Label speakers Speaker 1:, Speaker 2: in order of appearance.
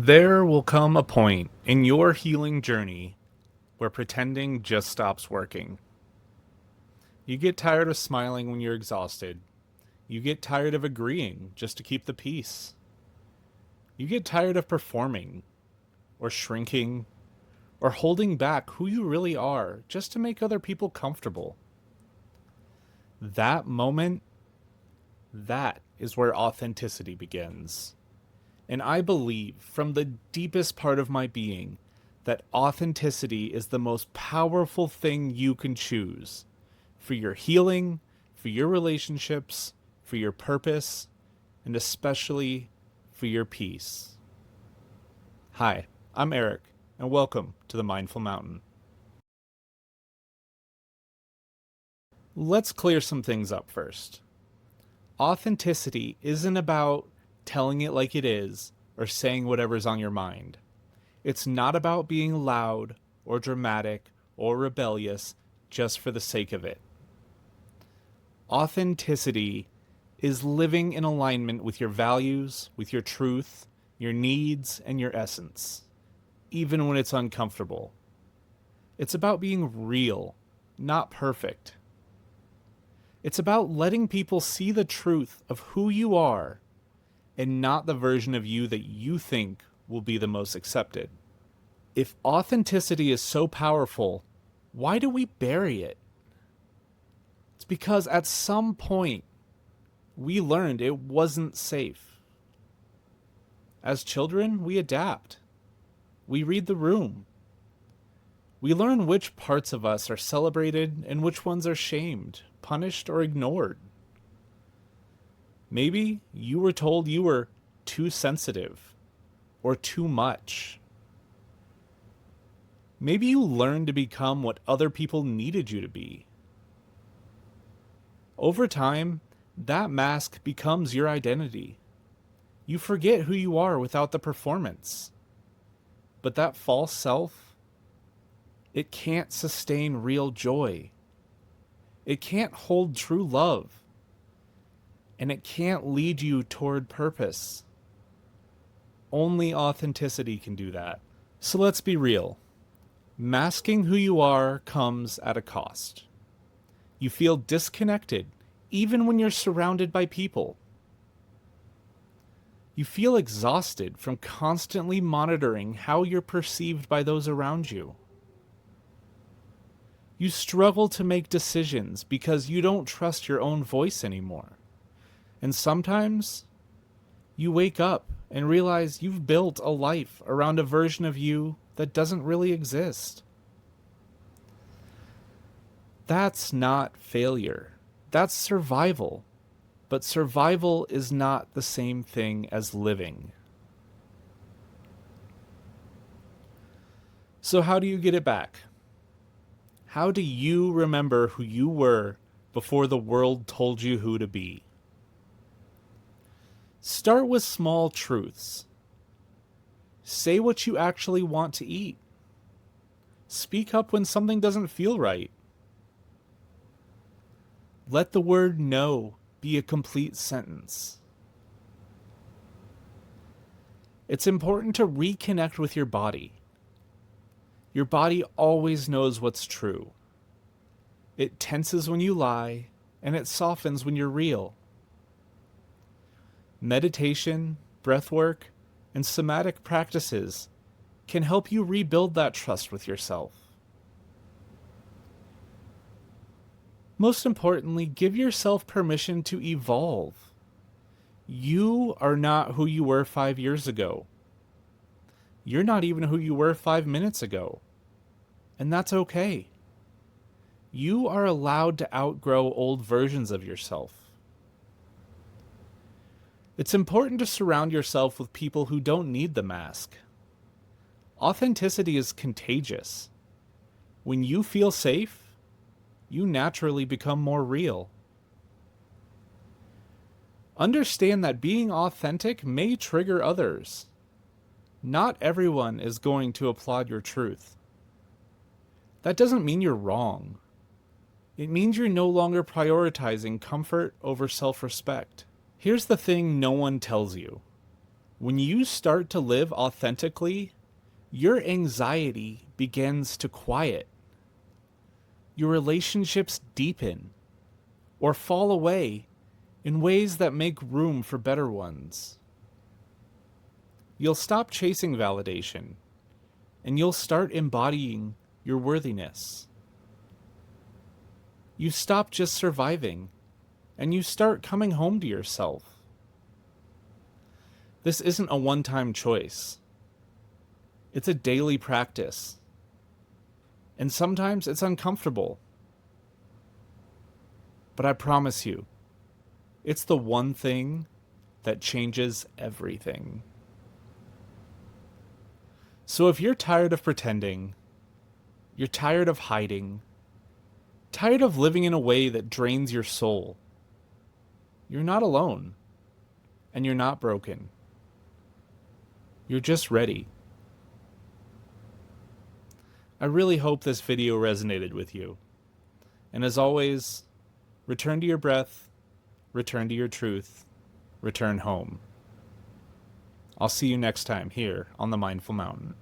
Speaker 1: There will come a point in your healing journey where pretending just stops working. You get tired of smiling when you're exhausted. You get tired of agreeing just to keep the peace. You get tired of performing, or shrinking, or holding back who you really are just to make other people comfortable. That moment, that is where authenticity begins. And I believe from the deepest part of my being that authenticity is the most powerful thing you can choose for your healing, for your relationships, for your purpose, and especially for your peace. Hi, I'm Eric, and welcome to the Mindful Mountain. Let's clear some things up first. Authenticity isn't about telling it like it is or saying whatever's on your mind. It's not about being loud or dramatic or rebellious just for the sake of it. Authenticity is living in alignment with your values, with your truth, your needs, and your essence, even when it's uncomfortable. It's about being real, not perfect. It's about letting people see the truth of who you are and not the version of you that you think will be the most accepted. If authenticity is so powerful, why do we bury it? It's because at some point we learned it wasn't safe. As children, we adapt. We read the room. We learn which parts of us are celebrated and which ones are shamed, punished, or ignored. Maybe you were told you were too sensitive or too much. Maybe you learned to become what other people needed you to be. Over time, that mask becomes your identity. You forget who you are without the performance. But that false self, it can't sustain real joy. It can't hold true love. And it can't lead you toward purpose. Only authenticity can do that. So let's be real. Masking who you are comes at a cost. You feel disconnected even when you're surrounded by people. You feel exhausted from constantly monitoring how you're perceived by those around you. You struggle to make decisions because you don't trust your own voice anymore. And sometimes you wake up and realize you've built a life around a version of you that doesn't really exist. That's not failure. That's survival. But survival is not the same thing as living. So how do you get it back? How do you remember who you were before the world told you who to be? Start with small truths. Say what you actually want to eat. Speak up when something doesn't feel right. Let the word no be a complete sentence. It's important to reconnect with your body. Your body always knows what's true. It tenses when you lie, and it softens when you're real. Meditation, breathwork, and somatic practices can help you rebuild that trust with yourself. Most importantly, give yourself permission to evolve. You are not who you were 5 years ago. You're not even who you were 5 minutes ago. And that's okay. You are allowed to outgrow old versions of yourself. It's important to surround yourself with people who don't need the mask. Authenticity is contagious. When you feel safe, you naturally become more real. Understand that being authentic may trigger others. Not everyone is going to applaud your truth. That doesn't mean you're wrong. It means you're no longer prioritizing comfort over self-respect. Here's the thing no one tells you. When you start to live authentically, your anxiety begins to quiet. Your relationships deepen or fall away in ways that make room for better ones. You'll stop chasing validation and you'll start embodying your worthiness. You stop just surviving and you start coming home to yourself. This isn't a one-time choice. It's a daily practice. And sometimes it's uncomfortable. But I promise you, it's the one thing that changes everything. So if you're tired of pretending, you're tired of hiding, tired of living in a way that drains your soul, you're not alone. And you're not broken. You're just ready. I really hope this video resonated with you. And as always, return to your breath, return to your truth, return home. I'll see you next time here on the Mindful Mountain.